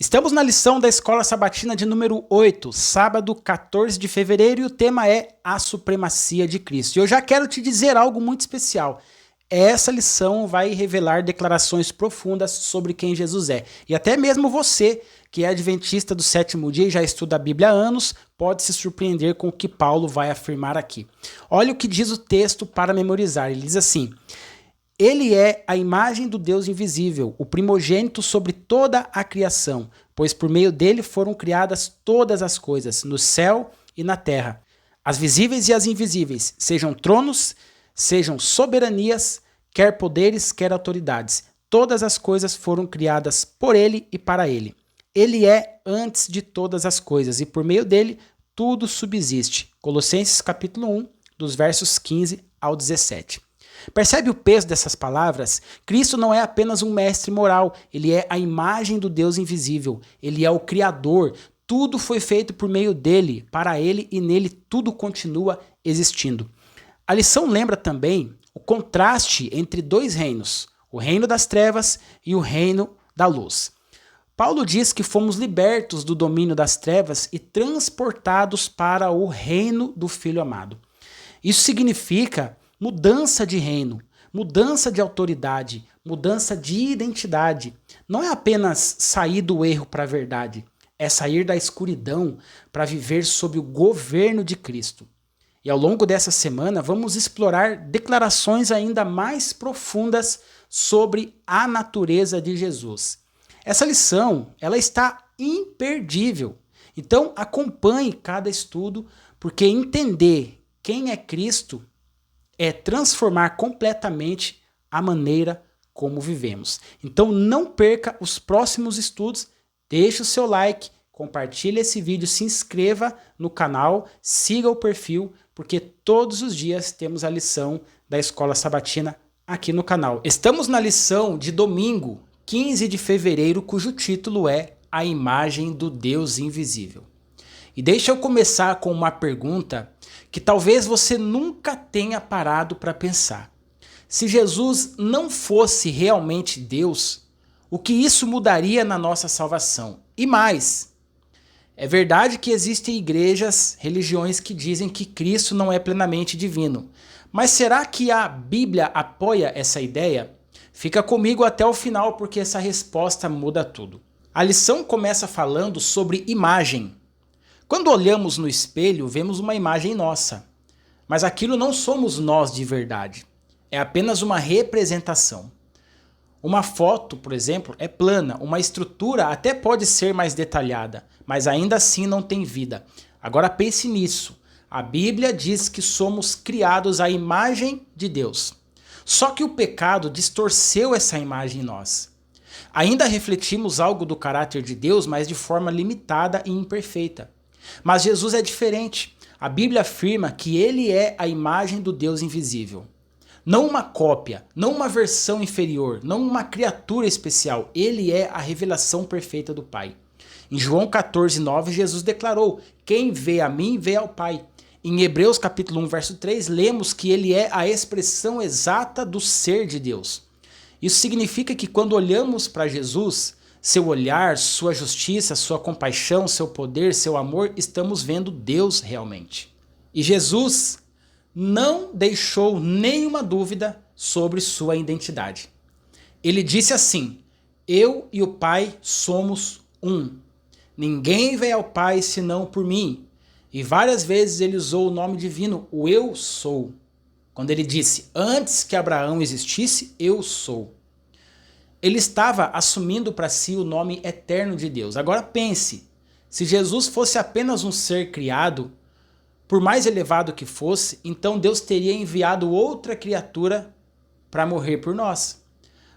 Estamos na lição da Escola Sabatina de número 8, sábado 14 de fevereiro, e o tema é a supremacia de Cristo. E eu já quero te dizer algo muito especial. Essa lição vai revelar declarações profundas sobre quem Jesus é. E até mesmo você, que é adventista do sétimo dia e já estuda a Bíblia há anos, pode se surpreender com o que Paulo vai afirmar aqui. Olha o que diz o texto para memorizar. Ele diz assim: Ele é a imagem do Deus invisível, o primogênito sobre toda a criação, pois por meio dele foram criadas todas as coisas, no céu e na terra, as visíveis e as invisíveis, sejam tronos, sejam soberanias, quer poderes, quer autoridades. Todas as coisas foram criadas por ele e para ele. Ele é antes de todas as coisas e por meio dele tudo subsiste. Colossenses capítulo 1, dos versos 15 ao 17. Percebe o peso dessas palavras? Cristo não é apenas um mestre moral, ele é a imagem do Deus invisível, ele é o Criador, tudo foi feito por meio dele, para ele e nele tudo continua existindo. A lição lembra também o contraste entre dois reinos, o reino das trevas e o reino da luz. Paulo diz que fomos libertos do domínio das trevas e transportados para o reino do Filho amado. Isso significa mudança de reino, mudança de autoridade, mudança de identidade. Não é apenas sair do erro para a verdade, é sair da escuridão para viver sob o governo de Cristo. E ao longo dessa semana vamos explorar declarações ainda mais profundas sobre a natureza de Jesus. Essa lição, ela está imperdível. Então acompanhe cada estudo, porque entender quem é Cristo é transformar completamente a maneira como vivemos. Então não perca os próximos estudos, deixe o seu like, compartilhe esse vídeo, se inscreva no canal, siga o perfil, porque todos os dias temos a lição da Escola Sabatina aqui no canal. Estamos na lição de domingo, 15 de fevereiro, cujo título é A Imagem do Deus Invisível. E deixa eu começar com uma pergunta que talvez você nunca tenha parado para pensar. Se Jesus não fosse realmente Deus, o que isso mudaria na nossa salvação? E mais, é verdade que existem igrejas, religiões que dizem que Cristo não é plenamente divino. Mas será que a Bíblia apoia essa ideia? Fica comigo até o final, porque essa resposta muda tudo. A lição começa falando sobre imagem. Quando olhamos no espelho, vemos uma imagem nossa. Mas aquilo não somos nós de verdade. É apenas uma representação. Uma foto, por exemplo, é plana. Uma estrutura até pode ser mais detalhada, mas ainda assim não tem vida. Agora pense nisso. A Bíblia diz que somos criados à imagem de Deus. Só que o pecado distorceu essa imagem em nós. Ainda refletimos algo do caráter de Deus, mas de forma limitada e imperfeita. Mas Jesus é diferente. A Bíblia afirma que ele é a imagem do Deus invisível. Não uma cópia, não uma versão inferior, não uma criatura especial. Ele é a revelação perfeita do Pai. Em João 14:9, Jesus declarou: quem vê a mim, vê ao Pai. Em Hebreus capítulo 1, verso 3, lemos que ele é a expressão exata do ser de Deus. Isso significa que quando olhamos para Jesus, seu olhar, sua justiça, sua compaixão, seu poder, seu amor, estamos vendo Deus realmente. E Jesus não deixou nenhuma dúvida sobre sua identidade. Ele disse assim: eu e o Pai somos um. Ninguém vem ao Pai senão por mim. E várias vezes ele usou o nome divino, o eu sou. Quando ele disse, antes que Abraão existisse, eu sou. Ele estava assumindo para si o nome eterno de Deus. Agora pense, se Jesus fosse apenas um ser criado, por mais elevado que fosse, então Deus teria enviado outra criatura para morrer por nós.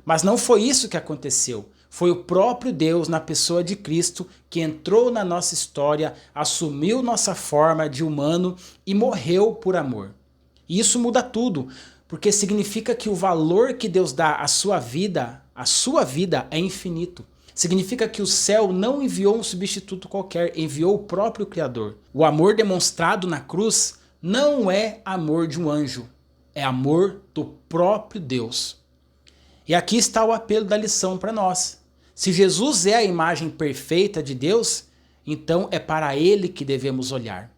Mas não foi isso que aconteceu. Foi o próprio Deus, na pessoa de Cristo, que entrou na nossa história, assumiu nossa forma de humano e morreu por amor. E isso muda tudo, porque significa que o valor que Deus dá à sua vida é infinito. Significa que o céu não enviou um substituto qualquer, enviou o próprio Criador. O amor demonstrado na cruz não é amor de um anjo, é amor do próprio Deus. E aqui está o apelo da lição para nós. Se Jesus é a imagem perfeita de Deus, então é para ele que devemos olhar.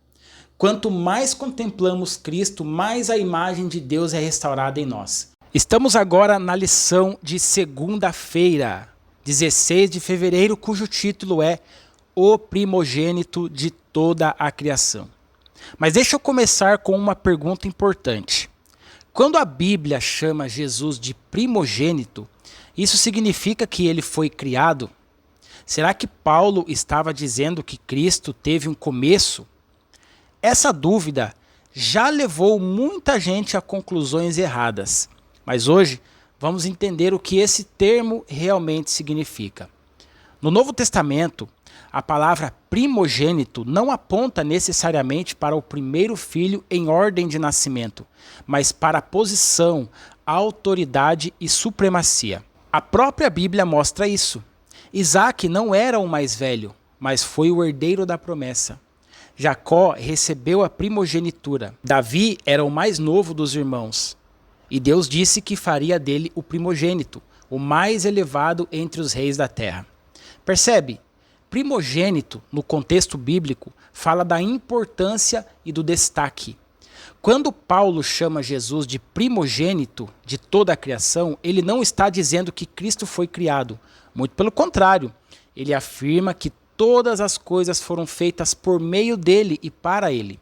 Quanto mais contemplamos Cristo, mais a imagem de Deus é restaurada em nós. Estamos agora na lição de segunda-feira, 16 de fevereiro, cujo título é O Primogênito de toda a Criação. Mas deixa eu começar com uma pergunta importante. Quando a Bíblia chama Jesus de primogênito, isso significa que ele foi criado? Será que Paulo estava dizendo que Cristo teve um começo? Essa dúvida já levou muita gente a conclusões erradas, mas hoje vamos entender o que esse termo realmente significa. No Novo Testamento, a palavra primogênito não aponta necessariamente para o primeiro filho em ordem de nascimento, mas para a posição, autoridade e supremacia. A própria Bíblia mostra isso. Isaac não era o mais velho, mas foi o herdeiro da promessa. Jacó recebeu a primogenitura. Davi era o mais novo dos irmãos. E Deus disse que faria dele o primogênito, o mais elevado entre os reis da terra. Percebe? Primogênito, no contexto bíblico, fala da importância e do destaque. Quando Paulo chama Jesus de primogênito de toda a criação, ele não está dizendo que Cristo foi criado. Muito pelo contrário, ele afirma que todas as coisas foram feitas por meio dele e para ele.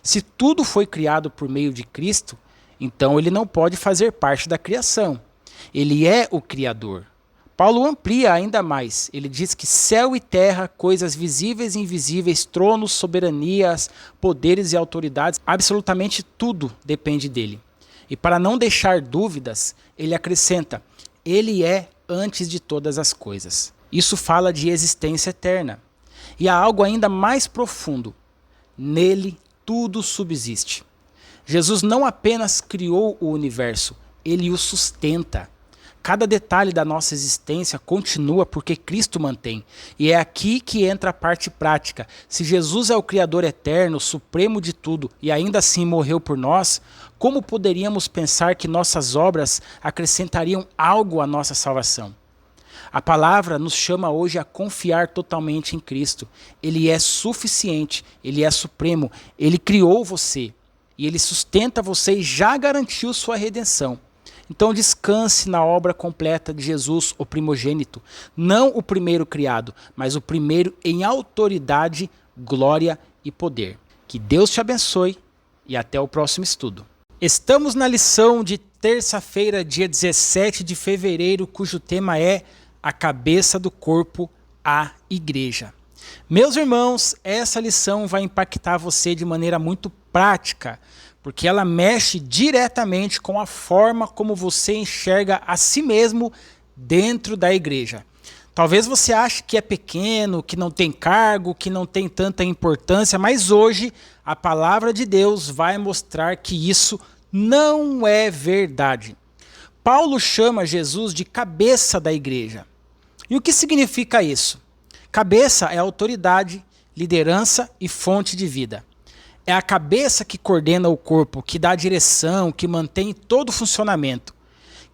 Se tudo foi criado por meio de Cristo, então ele não pode fazer parte da criação. Ele é o Criador. Paulo amplia ainda mais. Ele diz que céu e terra, coisas visíveis e invisíveis, tronos, soberanias, poderes e autoridades, absolutamente tudo depende dele. E para não deixar dúvidas, ele acrescenta, ele é antes de todas as coisas. Isso fala de existência eterna. E há algo ainda mais profundo. Nele tudo subsiste. Jesus não apenas criou o universo, ele o sustenta. Cada detalhe da nossa existência continua porque Cristo mantém. E é aqui que entra a parte prática. Se Jesus é o Criador eterno, supremo de tudo, e ainda assim morreu por nós, como poderíamos pensar que nossas obras acrescentariam algo à nossa salvação? A palavra nos chama hoje a confiar totalmente em Cristo. Ele é suficiente, ele é supremo, ele criou você, e ele sustenta você e já garantiu sua redenção. Então descanse na obra completa de Jesus, o primogênito. Não o primeiro criado, mas o primeiro em autoridade, glória e poder. Que Deus te abençoe e até o próximo estudo. Estamos na lição de terça-feira, dia 17 de fevereiro, cujo tema é a cabeça do corpo, a igreja. Meus irmãos, essa lição vai impactar você de maneira muito prática, porque ela mexe diretamente com a forma como você enxerga a si mesmo dentro da igreja. Talvez você ache que é pequeno, que não tem cargo, que não tem tanta importância, mas hoje a palavra de Deus vai mostrar que isso não é verdade. Paulo chama Jesus de cabeça da igreja. E o que significa isso? Cabeça é autoridade, liderança e fonte de vida. É a cabeça que coordena o corpo, que dá direção, que mantém todo o funcionamento.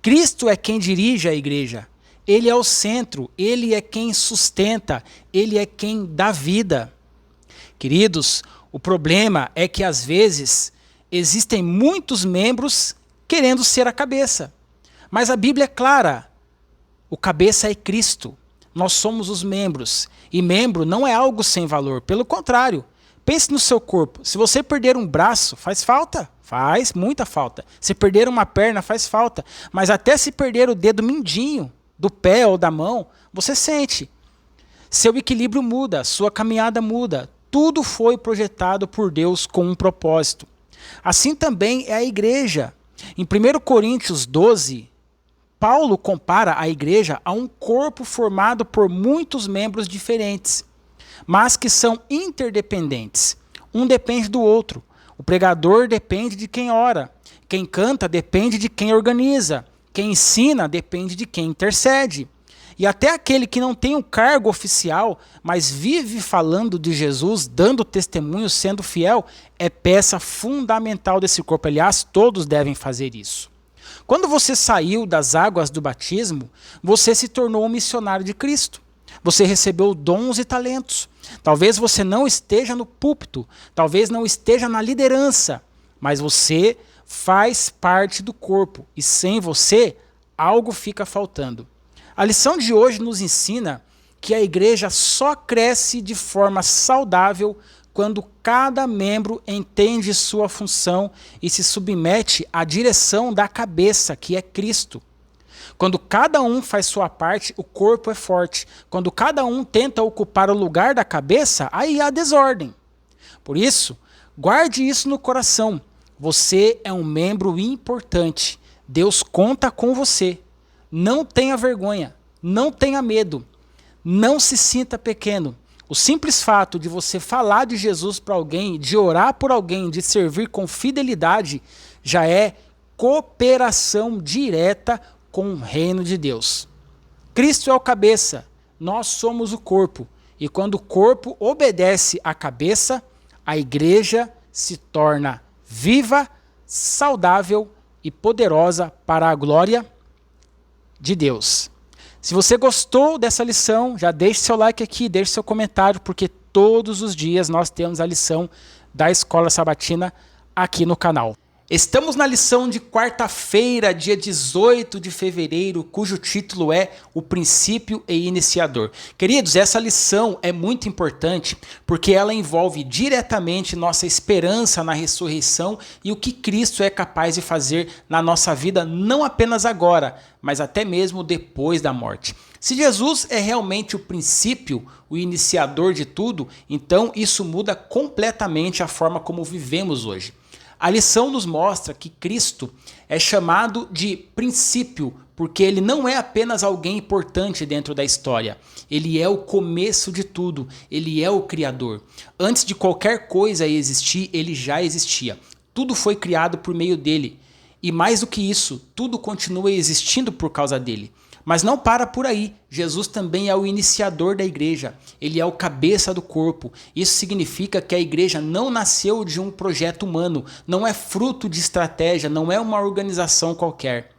Cristo é quem dirige a igreja. Ele é o centro, ele é quem sustenta, ele é quem dá vida. Queridos, o problema é que às vezes existem muitos membros querendo ser a cabeça. Mas a Bíblia é clara, o cabeça é Cristo. Nós somos os membros. E membro não é algo sem valor, pelo contrário. Pense no seu corpo. Se você perder um braço, faz falta. Faz muita falta. Se perder uma perna, faz falta. Mas até se perder o dedo mindinho do pé ou da mão, você sente. Seu equilíbrio muda, sua caminhada muda. Tudo foi projetado por Deus com um propósito. Assim também é a igreja. Em 1 Coríntios 12, Paulo compara a igreja a um corpo formado por muitos membros diferentes, mas que são interdependentes. Um depende do outro. O pregador depende de quem ora. Quem canta depende de quem organiza. Quem ensina depende de quem intercede. E até aquele que não tem um cargo oficial, mas vive falando de Jesus, dando testemunho, sendo fiel, é peça fundamental desse corpo. Aliás, todos devem fazer isso. Quando você saiu das águas do batismo, você se tornou um missionário de Cristo. Você recebeu dons e talentos. Talvez você não esteja no púlpito, talvez não esteja na liderança, mas você faz parte do corpo e sem você, algo fica faltando. A lição de hoje nos ensina que a igreja só cresce de forma saudável quando cada membro entende sua função e se submete à direção da cabeça, que é Cristo. Quando cada um faz sua parte, o corpo é forte. Quando cada um tenta ocupar o lugar da cabeça, aí há desordem. Por isso, guarde isso no coração. Você é um membro importante. Deus conta com você. Não tenha vergonha, não tenha medo, não se sinta pequeno. O simples fato de você falar de Jesus para alguém, de orar por alguém, de servir com fidelidade, já é cooperação direta com o reino de Deus. Cristo é o cabeça, nós somos o corpo. E quando o corpo obedece à cabeça, a igreja se torna viva, saudável e poderosa para a glória de Deus. Se você gostou dessa lição, já deixe seu like aqui, deixe seu comentário, porque todos os dias nós temos a lição da Escola Sabatina aqui no canal. Estamos na lição de quarta-feira, dia 18 de fevereiro, cujo título é O Princípio e Iniciador. Queridos, essa lição é muito importante porque ela envolve diretamente nossa esperança na ressurreição e o que Cristo é capaz de fazer na nossa vida, não apenas agora, mas até mesmo depois da morte. Se Jesus é realmente o princípio, o iniciador de tudo, então isso muda completamente a forma como vivemos hoje. A lição nos mostra que Cristo é chamado de princípio, porque ele não é apenas alguém importante dentro da história. Ele é o começo de tudo, ele é o Criador. Antes de qualquer coisa existir, ele já existia. Tudo foi criado por meio dele. E mais do que isso, tudo continua existindo por causa dele. Mas não para por aí, Jesus também é o iniciador da igreja, ele é o cabeça do corpo. Isso significa que a igreja não nasceu de um projeto humano, não é fruto de estratégia, não é uma organização qualquer.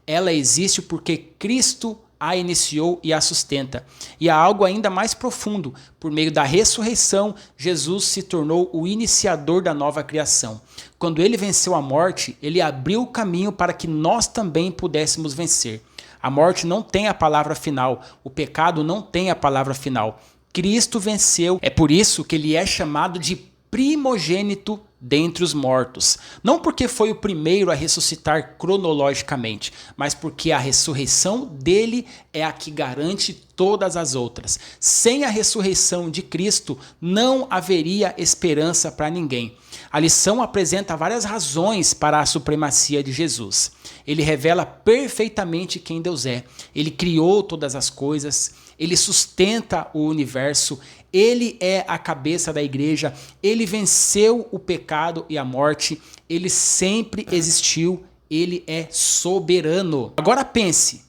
Ela existe porque Cristo a iniciou e a sustenta. E há algo ainda mais profundo, por meio da ressurreição, Jesus se tornou o iniciador da nova criação. Quando ele venceu a morte, ele abriu o caminho para que nós também pudéssemos vencer. A morte não tem a palavra final, o pecado não tem a palavra final. Cristo venceu, é por isso que ele é chamado de primogênito dentre os mortos. Não porque foi o primeiro a ressuscitar cronologicamente, mas porque a ressurreição dele é a que garante todas as outras. Sem a ressurreição de Cristo, não haveria esperança para ninguém. A lição apresenta várias razões para a supremacia de Jesus. Ele revela perfeitamente quem Deus é. Ele criou todas as coisas, ele sustenta o universo, ele é a cabeça da igreja, ele venceu o pecado e a morte, ele sempre existiu, ele é soberano. Agora pense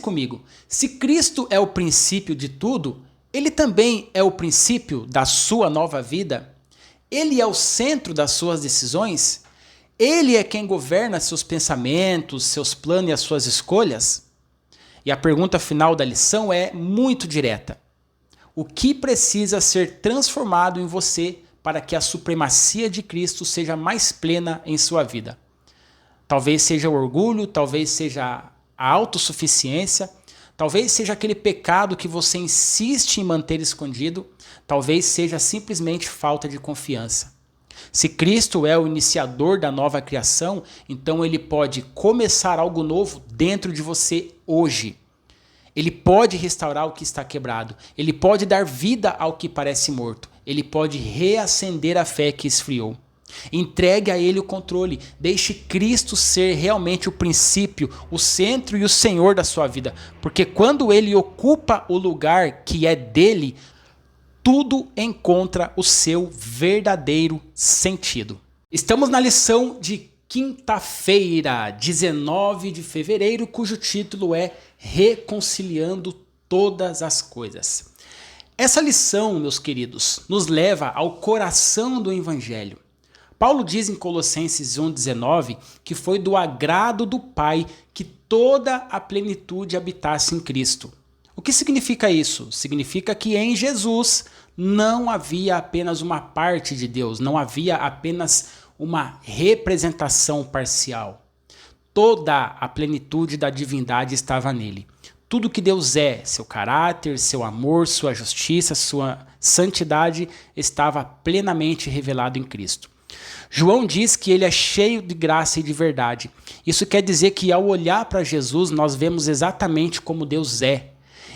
comigo, se Cristo é o princípio de tudo, ele também é o princípio da sua nova vida? Ele é o centro das suas decisões? Ele é quem governa seus pensamentos, seus planos e as suas escolhas? E a pergunta final da lição é muito direta. O que precisa ser transformado em você para que a supremacia de Cristo seja mais plena em sua vida? Talvez seja o orgulho, talvez seja a autossuficiência, talvez seja aquele pecado que você insiste em manter escondido, talvez seja simplesmente falta de confiança. Se Cristo é o iniciador da nova criação, então ele pode começar algo novo dentro de você hoje. Ele pode restaurar o que está quebrado. Ele pode dar vida ao que parece morto. Ele pode reacender a fé que esfriou. Entregue a ele o controle. Deixe Cristo ser realmente o princípio, o centro e o senhor da sua vida. Porque quando ele ocupa o lugar que é dele, tudo encontra o seu verdadeiro sentido. Estamos na lição de quinta-feira, 19 de fevereiro, cujo título é Reconciliando Todas as Coisas. Essa lição, meus queridos, nos leva ao coração do Evangelho. Paulo diz em Colossenses 1,19 que foi do agrado do Pai que toda a plenitude habitasse em Cristo. O que significa isso? Significa que em Jesus não havia apenas uma parte de Deus, não havia apenas uma representação parcial. Toda a plenitude da divindade estava nele. Tudo que Deus é, seu caráter, seu amor, sua justiça, sua santidade, estava plenamente revelado em Cristo. João diz que ele é cheio de graça e de verdade. Isso quer dizer que ao olhar para Jesus, nós vemos exatamente como Deus é.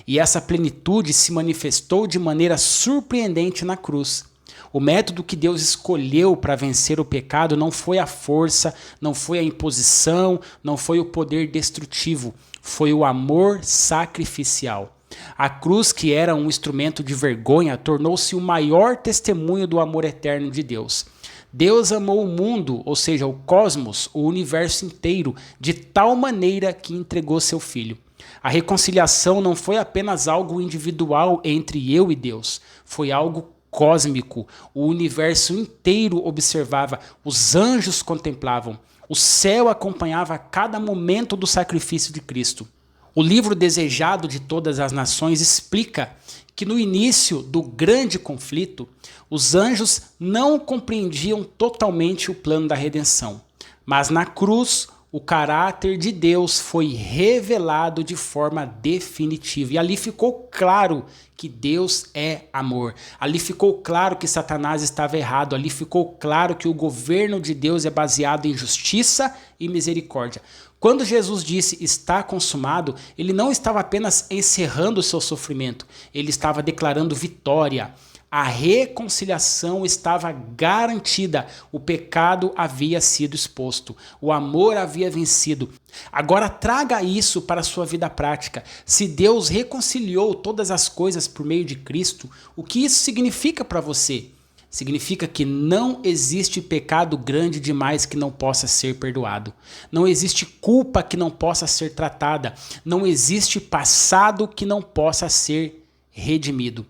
E essa plenitude se manifestou de maneira surpreendente na cruz. O método que Deus escolheu para vencer o pecado não foi a força, não foi a imposição, não foi o poder destrutivo, foi o amor sacrificial. A cruz, que era um instrumento de vergonha, tornou-se o maior testemunho do amor eterno de Deus. Deus amou o mundo, ou seja, o cosmos, o universo inteiro, de tal maneira que entregou seu Filho. A reconciliação não foi apenas algo individual entre eu e Deus, foi algo cósmico. O universo inteiro observava, os anjos contemplavam, o céu acompanhava a cada momento do sacrifício de Cristo. O livro Desejado de Todas as Nações explica que no início do grande conflito, os anjos não compreendiam totalmente o plano da redenção, mas na cruz, o caráter de Deus foi revelado de forma definitiva. E ali ficou claro que Deus é amor. Ali ficou claro que Satanás estava errado. Ali ficou claro que o governo de Deus é baseado em justiça e misericórdia. Quando Jesus disse está consumado, ele não estava apenas encerrando o seu sofrimento. Ele estava declarando vitória. A reconciliação estava garantida, o pecado havia sido exposto, o amor havia vencido. Agora traga isso para a sua vida prática. Se Deus reconciliou todas as coisas por meio de Cristo, o que isso significa para você? Significa que não existe pecado grande demais que não possa ser perdoado. Não existe culpa que não possa ser tratada. Não existe passado que não possa ser redimido.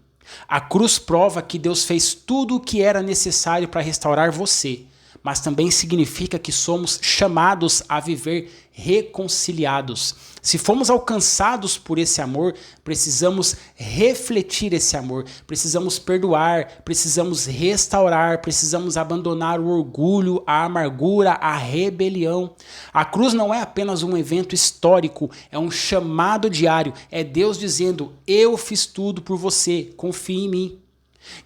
A cruz prova que Deus fez tudo o que era necessário para restaurar você, mas também significa que somos chamados a viver reconciliados. Se fomos alcançados por esse amor, precisamos refletir esse amor, precisamos perdoar, precisamos restaurar, precisamos abandonar o orgulho, a amargura, a rebelião. A cruz não é apenas um evento histórico, é um chamado diário, é Deus dizendo, eu fiz tudo por você, confie em mim.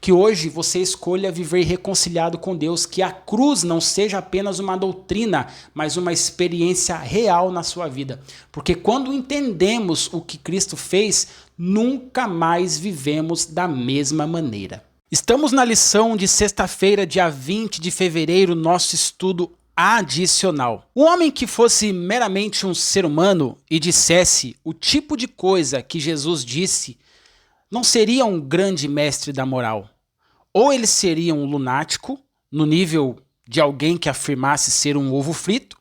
Que hoje você escolha viver reconciliado com Deus, que a cruz não seja apenas uma doutrina, mas uma experiência real na sua vida. Porque quando entendemos o que Cristo fez, nunca mais vivemos da mesma maneira. Estamos na lição de sexta-feira, dia 20 de fevereiro, nosso estudo adicional. Um homem que fosse meramente um ser humano e dissesse o tipo de coisa que Jesus disse, não seria um grande mestre da moral. Ou ele seria um lunático, no nível de alguém que afirmasse ser um ovo frito,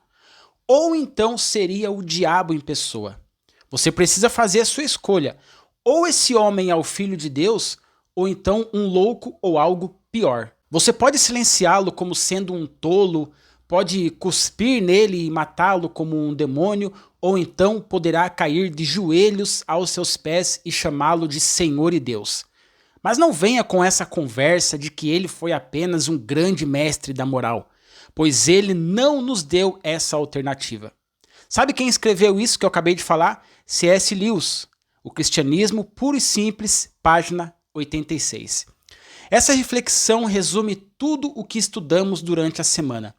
ou então seria o diabo em pessoa. Você precisa fazer a sua escolha. Ou esse homem é o filho de Deus, ou então um louco ou algo pior. Você pode silenciá-lo como sendo um tolo, pode cuspir nele e matá-lo como um demônio, ou então poderá cair de joelhos aos seus pés e chamá-lo de Senhor e Deus. Mas não venha com essa conversa de que ele foi apenas um grande mestre da moral, pois ele não nos deu essa alternativa. Sabe quem escreveu isso que eu acabei de falar? C.S. Lewis, O Cristianismo Puro e Simples, página 86. Essa reflexão resume tudo o que estudamos durante a semana.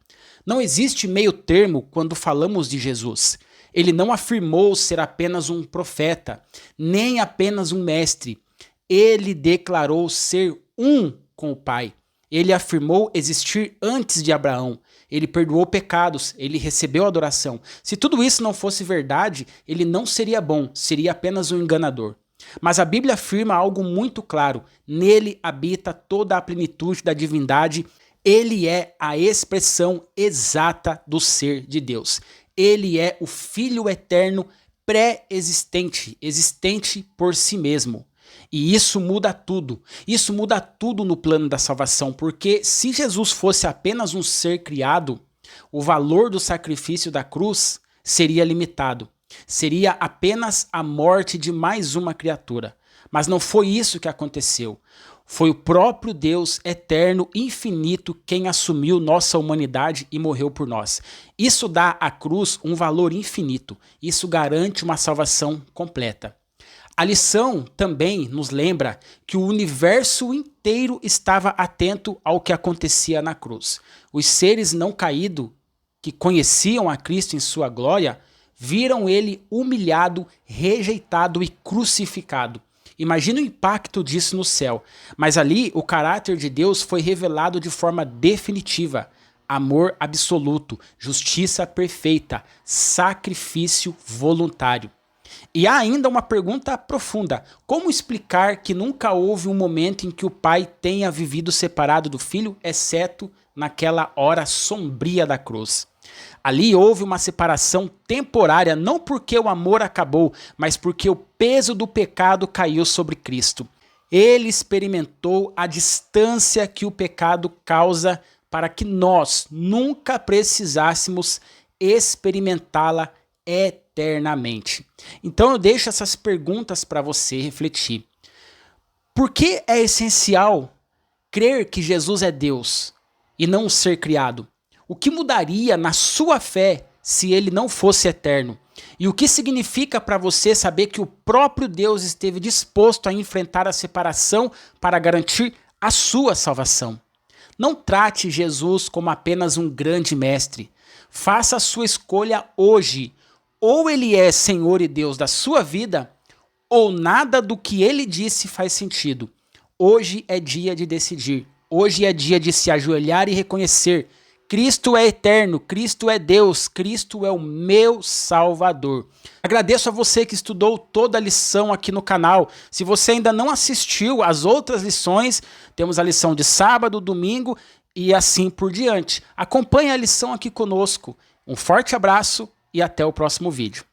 Não existe meio termo quando falamos de Jesus. Ele não afirmou ser apenas um profeta, nem apenas um mestre. Ele declarou ser um com o Pai. Ele afirmou existir antes de Abraão. Ele perdoou pecados, ele recebeu adoração. Se tudo isso não fosse verdade, ele não seria bom, seria apenas um enganador. Mas a Bíblia afirma algo muito claro. Nele habita toda a plenitude da divindade. Ele é a expressão exata do ser de Deus. Ele é o Filho eterno pré-existente, existente por si mesmo. E isso muda tudo. Isso muda tudo no plano da salvação, porque se Jesus fosse apenas um ser criado, o valor do sacrifício da cruz seria limitado. Seria apenas a morte de mais uma criatura. Mas não foi isso que aconteceu. Foi o próprio Deus eterno, infinito, quem assumiu nossa humanidade e morreu por nós. Isso dá à cruz um valor infinito. Isso garante uma salvação completa. A lição também nos lembra que o universo inteiro estava atento ao que acontecia na cruz. Os seres não caídos, que conheciam a Cristo em sua glória, viram ele humilhado, rejeitado e crucificado. Imagina o impacto disso no céu. Mas ali o caráter de Deus foi revelado de forma definitiva. Amor absoluto, justiça perfeita, sacrifício voluntário. E há ainda uma pergunta profunda. Como explicar que nunca houve um momento em que o pai tenha vivido separado do filho, exceto naquela hora sombria da cruz? Ali houve uma separação temporária, não porque o amor acabou, mas porque o peso do pecado caiu sobre Cristo. Ele experimentou a distância que o pecado causa para que nós nunca precisássemos experimentá-la eternamente. Então eu deixo essas perguntas para você refletir. Por que é essencial crer que Jesus é Deus e não um ser criado? O que mudaria na sua fé se ele não fosse eterno? E o que significa para você saber que o próprio Deus esteve disposto a enfrentar a separação para garantir a sua salvação? Não trate Jesus como apenas um grande mestre. Faça a sua escolha hoje. Ou ele é Senhor e Deus da sua vida, ou nada do que ele disse faz sentido. Hoje é dia de decidir. Hoje é dia de se ajoelhar e reconhecer: Cristo é eterno, Cristo é Deus, Cristo é o meu Salvador. Agradeço a você que estudou toda a lição aqui no canal. Se você ainda não assistiu às outras lições, temos a lição de sábado, domingo e assim por diante. Acompanhe a lição aqui conosco. Um forte abraço e até o próximo vídeo.